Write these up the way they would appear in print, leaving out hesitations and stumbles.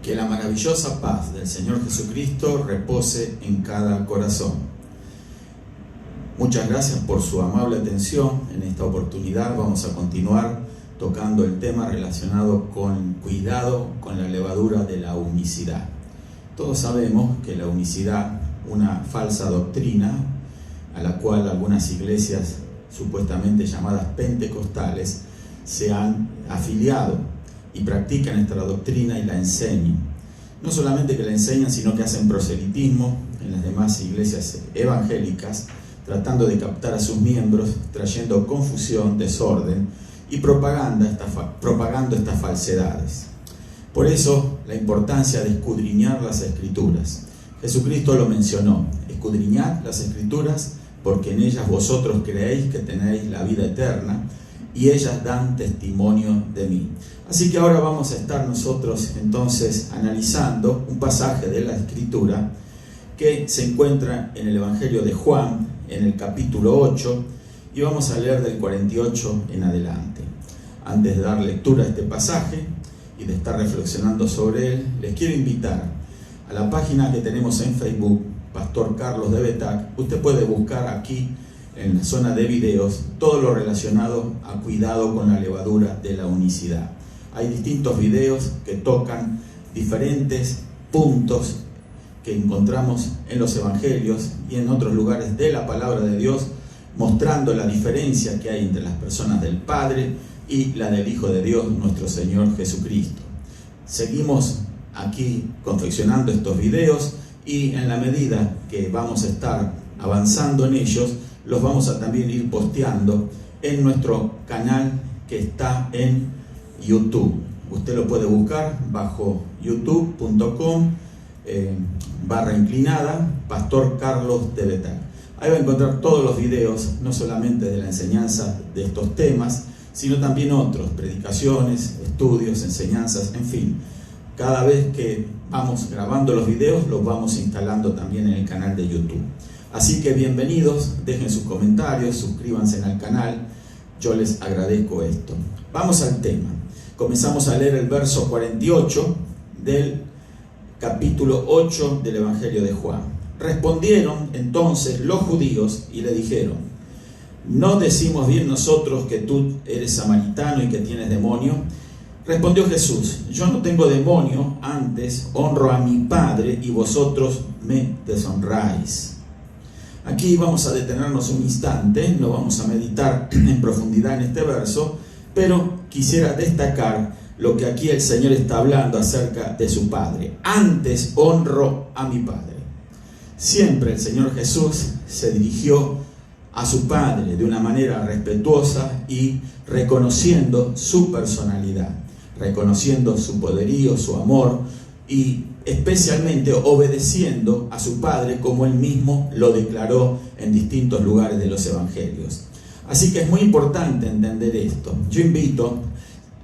Que la maravillosa paz del Señor Jesucristo repose en cada corazón. Muchas gracias por su amable atención. En esta oportunidad vamos a continuar tocando el tema relacionado con cuidado con la levadura de la unicidad. Todos sabemos que la unicidad, una falsa doctrina a la cual algunas iglesias supuestamente llamadas pentecostales se han afiliado y practican esta doctrina y la enseñan. No solamente que la enseñan, sino que hacen proselitismo en las demás iglesias evangélicas, tratando de captar a sus miembros, trayendo confusión, desorden y propagando estas falsedades. Por eso, la importancia de escudriñar las Escrituras. Jesucristo lo mencionó: escudriñad las Escrituras, porque en ellas vosotros creéis que tenéis la vida eterna, y ellas dan testimonio de mí. Así que ahora vamos a estar nosotros entonces analizando un pasaje de la Escritura que se encuentra en el Evangelio de Juan, en el capítulo 8, y vamos a leer del 48 en adelante. Antes de dar lectura a este pasaje y de estar reflexionando sobre él, les quiero invitar a la página que tenemos en Facebook, Pastor Carlos de Betac. Usted puede buscar aquí en la zona de videos todo lo relacionado a cuidado con la levadura de la unicidad. Hay distintos videos que tocan diferentes puntos que encontramos en los evangelios y en otros lugares de la palabra de Dios, mostrando la diferencia que hay entre las personas del Padre y la del Hijo de Dios, nuestro Señor Jesucristo. Seguimos aquí confeccionando estos videos y en la medida que vamos a estar avanzando en ellos, los vamos a también ir posteando en nuestro canal que está en YouTube. Usted lo puede buscar bajo youtube.com/inclinada Pastor Carlos de Betac. Ahí va a encontrar todos los videos, no solamente de la enseñanza de estos temas, sino también otros, predicaciones, estudios, enseñanzas, en fin. Cada vez que vamos grabando los videos, los vamos instalando también en el canal de YouTube. Así que bienvenidos, dejen sus comentarios, suscríbanse al canal, yo les agradezco esto. Vamos al tema. Comenzamos a leer el verso 48 del capítulo 8 del Evangelio de Juan. Respondieron entonces los judíos y le dijeron: ¿no decimos bien nosotros que tú eres samaritano y que tienes demonio? Respondió Jesús: yo no tengo demonio, antes honro a mi Padre y vosotros me deshonráis. Aquí vamos a detenernos un instante, no vamos a meditar en profundidad en este verso, pero quisiera destacar lo que aquí el Señor está hablando acerca de su Padre. Antes honro a mi Padre. Siempre el Señor Jesús se dirigió a su Padre de una manera respetuosa y reconociendo su personalidad, reconociendo su poderío, su amor y especialmente obedeciendo a su Padre como él mismo lo declaró en distintos lugares de los evangelios. Así que es muy importante entender esto. Yo invito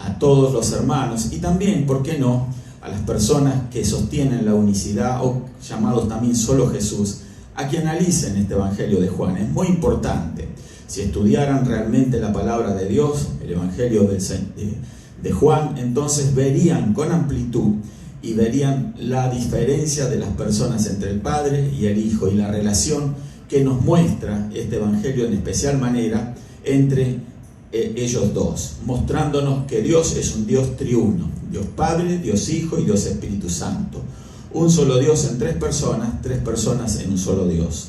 a todos los hermanos y también, ¿por qué no?, a las personas que sostienen la unicidad o llamados también solo Jesús, a que analicen este Evangelio de Juan. Es muy importante. Si estudiaran realmente la palabra de Dios, el Evangelio de Juan, entonces verían con amplitud y verían la diferencia de las personas entre el Padre y el Hijo y la relación que nos muestra este Evangelio en especial manera entre ellos dos, mostrándonos que Dios es un Dios triuno, Dios Padre, Dios Hijo y Dios Espíritu Santo. Un solo Dios en tres personas en un solo Dios.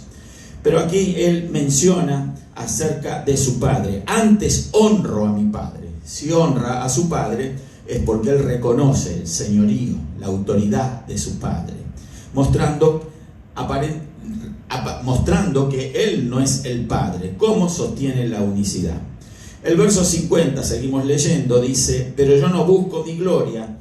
Pero aquí él menciona acerca de su Padre. Antes honro a mi Padre. Si honra a su Padre es porque él reconoce el señorío, la autoridad de su Padre, mostrando que él no es el Padre. ¿Cómo sostiene la unicidad? El verso 50, seguimos leyendo, dice: pero yo no busco mi gloria,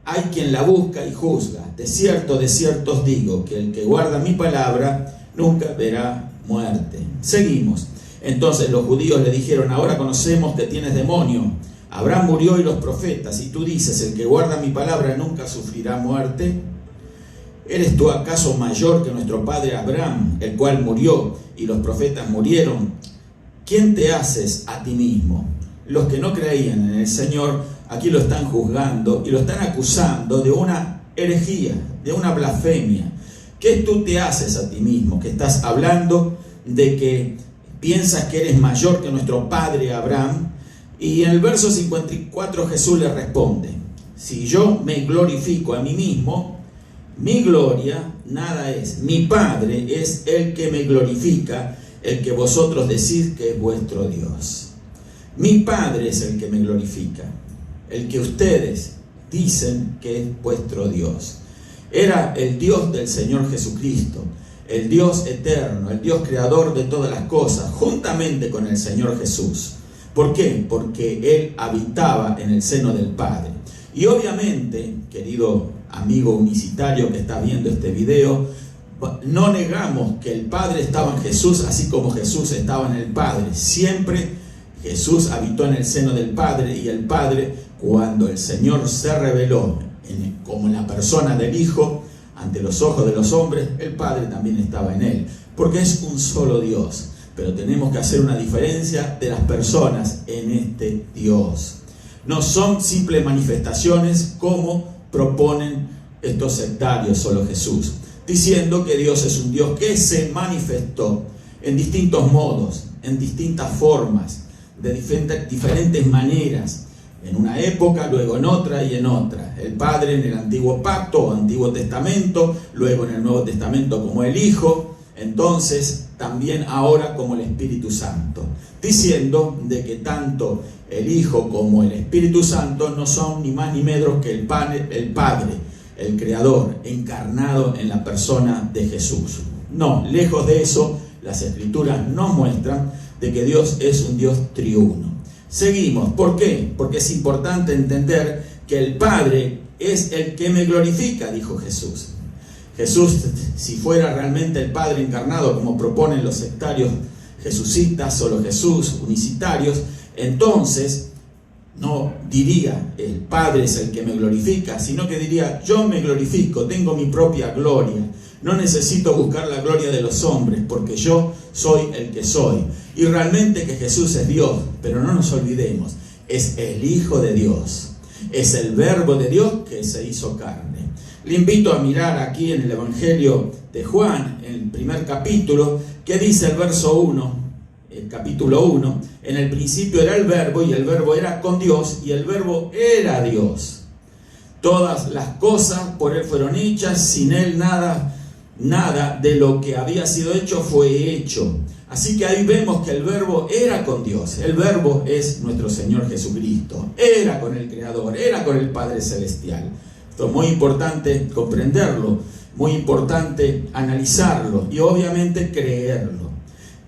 hay quien la busca y juzga. De cierto os digo, que el que guarda mi palabra nunca verá muerte. Seguimos. Entonces los judíos le dijeron: ahora conocemos que tienes demonio. Abraham murió y los profetas, y tú dices: el que guarda mi palabra nunca sufrirá muerte. ¿Eres tú acaso mayor que nuestro padre Abraham, el cual murió y los profetas murieron? ¿Quién te haces a ti mismo? Los que no creían en el Señor aquí lo están juzgando y lo están acusando de una herejía, de una blasfemia. ¿Qué tú te haces a ti mismo? Que estás hablando de que piensas que eres mayor que nuestro padre Abraham. Y en el verso 54 Jesús le responde: si yo me glorifico a mí mismo, mi gloria nada es. Mi Padre es el que me glorifica, el que vosotros decís que es vuestro Dios. Mi Padre es el que me glorifica, el que ustedes dicen que es vuestro Dios. Era el Dios del Señor Jesucristo, el Dios eterno, el Dios creador de todas las cosas, juntamente con el Señor Jesús. ¿Por qué? Porque Él habitaba en el seno del Padre. Y obviamente, querido amigo unicitario que está viendo este video, no negamos que el Padre estaba en Jesús, así como Jesús estaba en el Padre. Siempre Jesús habitó en el seno del Padre, y el Padre, cuando el Señor se reveló como la persona del Hijo ante los ojos de los hombres, el Padre también estaba en Él, porque es un solo Dios. Pero tenemos que hacer una diferencia de las personas en este Dios. No son simples manifestaciones como proponen estos sectarios, solo Jesús, diciendo que Dios es un Dios que se manifestó en distintos modos, en distintas formas, de diferentes maneras, en una época, luego en otra y en otra. El Padre en el Antiguo Pacto o Antiguo Testamento, luego en el Nuevo Testamento como el Hijo, entonces también ahora como el Espíritu Santo, diciendo de que tanto el Hijo como el Espíritu Santo no son ni más ni menos que el Padre, el Creador, encarnado en la persona de Jesús. No, lejos de eso, las Escrituras nos muestran de que Dios es un Dios triuno. Seguimos. ¿Por qué? Porque es importante entender que el Padre es el que me glorifica, dijo Jesús. Jesús, si fuera realmente el Padre encarnado, como proponen los sectarios jesucitas, solo Jesús, unicitarios, entonces no diría el Padre es el que me glorifica, sino que diría yo me glorifico, tengo mi propia gloria, no necesito buscar la gloria de los hombres, porque yo soy el que soy. Y realmente que Jesús es Dios, pero no nos olvidemos, es el Hijo de Dios, es el Verbo de Dios que se hizo carne. Le invito a mirar aquí en el Evangelio de Juan, en el primer capítulo, que dice el verso 1, el capítulo 1, en el principio era el Verbo, y el Verbo era con Dios, y el Verbo era Dios. Todas las cosas por Él fueron hechas, sin Él nada de lo que había sido hecho fue hecho. Así que ahí vemos que el Verbo era con Dios. El Verbo es nuestro Señor Jesucristo. Era con el Creador, era con el Padre Celestial. Esto es muy importante comprenderlo, muy importante analizarlo y obviamente creerlo.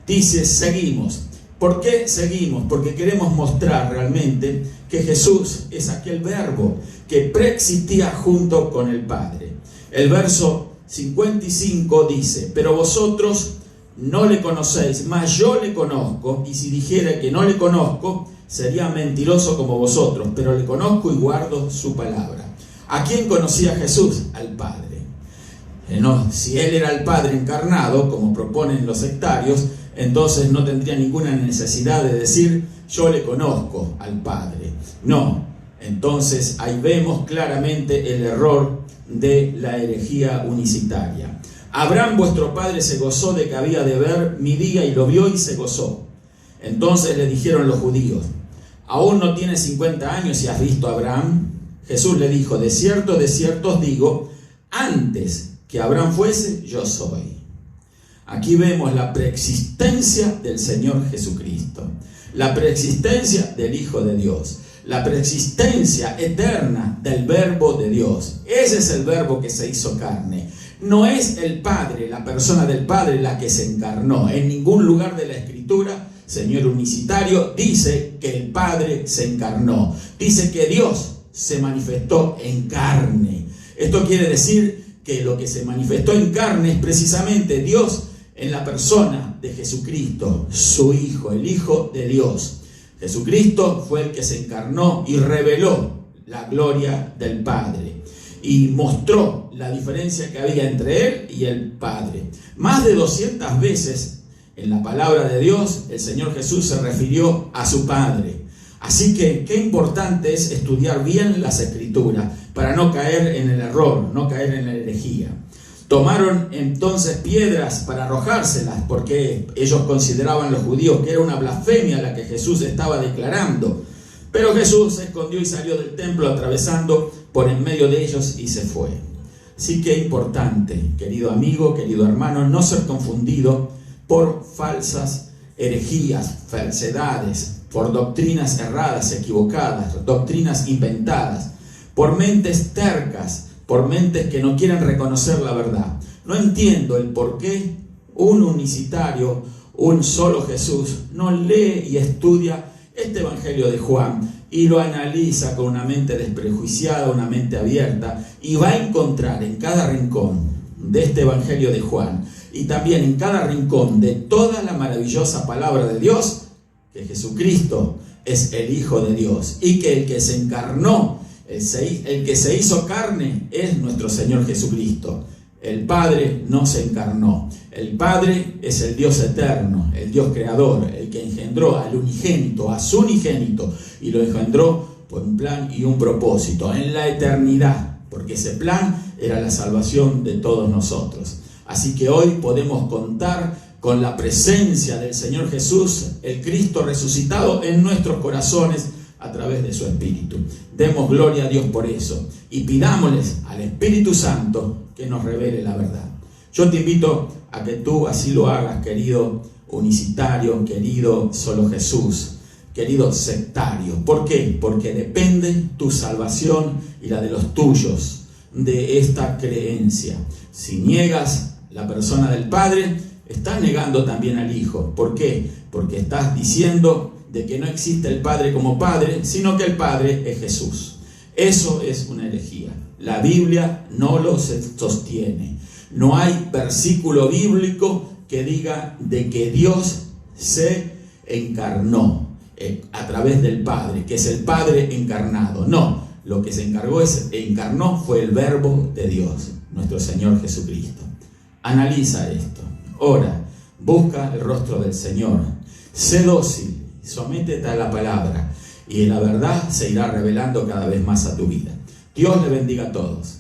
Dice, seguimos. ¿Por qué seguimos? Porque queremos mostrar realmente que Jesús es aquel Verbo que preexistía junto con el Padre. El verso 55 dice, pero vosotros no le conocéis, mas yo le conozco, y si dijera que no le conozco, sería mentiroso como vosotros, pero le conozco y guardo su palabra. ¿A quién conocía Jesús? Al Padre. No, si Él era el Padre encarnado, como proponen los sectarios, entonces no tendría ninguna necesidad de decir, yo le conozco al Padre. No, entonces ahí vemos claramente el error de la herejía unicitaria. Abraham vuestro padre se gozó de que había de ver mi día y lo vio y se gozó. Entonces le dijeron los judíos, ¿aún no tienes 50 años y has visto a Abraham? Jesús le dijo, de cierto os digo, antes que Abraham fuese, yo soy. Aquí vemos la preexistencia del Señor Jesucristo, la preexistencia del Hijo de Dios, la preexistencia eterna del Verbo de Dios. Ese es el Verbo que se hizo carne. No es el Padre, la persona del Padre, la que se encarnó. En ningún lugar de la Escritura, Señor unicitario, dice que el Padre se encarnó. Dice que Dios se manifestó en carne. Esto quiere decir que lo que se manifestó en carne es precisamente Dios en la persona de Jesucristo, su Hijo, el Hijo de Dios. Jesucristo fue el que se encarnó y reveló la gloria del Padre y mostró la diferencia que había entre Él y el Padre. Más de 200 veces en la palabra de Dios el Señor Jesús se refirió a su Padre. Así que qué importante es estudiar bien las Escrituras para no caer en el error, no caer en la herejía. Tomaron entonces piedras para arrojárselas porque ellos consideraban los judíos que era una blasfemia la que Jesús estaba declarando. Pero Jesús se escondió y salió del templo atravesando por en medio de ellos y se fue. Así que es importante, querido amigo, querido hermano, no ser confundido por falsas herejías, falsedades, por doctrinas erradas, equivocadas, doctrinas inventadas, por mentes tercas, por mentes que no quieren reconocer la verdad. No entiendo el por qué un unicitario, un solo Jesús, no lee y estudia este Evangelio de Juan y lo analiza con una mente desprejuiciada, una mente abierta, y va a encontrar en cada rincón de este Evangelio de Juan y también en cada rincón de toda la maravillosa palabra de Dios, que Jesucristo es el Hijo de Dios y que el que se encarnó, el que se hizo carne es nuestro Señor Jesucristo. El Padre no se encarnó. El Padre es el Dios eterno, el Dios creador, el que engendró al unigénito, a su unigénito, y lo engendró por un plan y un propósito en la eternidad, porque ese plan era la salvación de todos nosotros. Así que hoy podemos contar con la presencia del Señor Jesús, el Cristo resucitado en nuestros corazones a través de su Espíritu. Demos gloria a Dios por eso y pidámosles al Espíritu Santo que nos revele la verdad. Yo te invito a que tú así lo hagas, querido unicitario, querido solo Jesús, querido sectario. ¿Por qué? Porque depende tu salvación y la de los tuyos de esta creencia. Si niegas la persona del Padre, estás negando también al Hijo. ¿Por qué? Porque estás diciendo de que no existe el Padre como Padre, sino que el Padre es Jesús. Eso es una herejía. La Biblia no lo sostiene. No hay versículo bíblico que diga de que Dios se encarnó a través del Padre, que es el Padre encarnado. No, lo que se encarnó fue el Verbo de Dios, nuestro Señor Jesucristo. Analiza esto, ora, busca el rostro del Señor, sé dócil, sométete a la palabra y la verdad se irá revelando cada vez más a tu vida. Dios le bendiga a todos.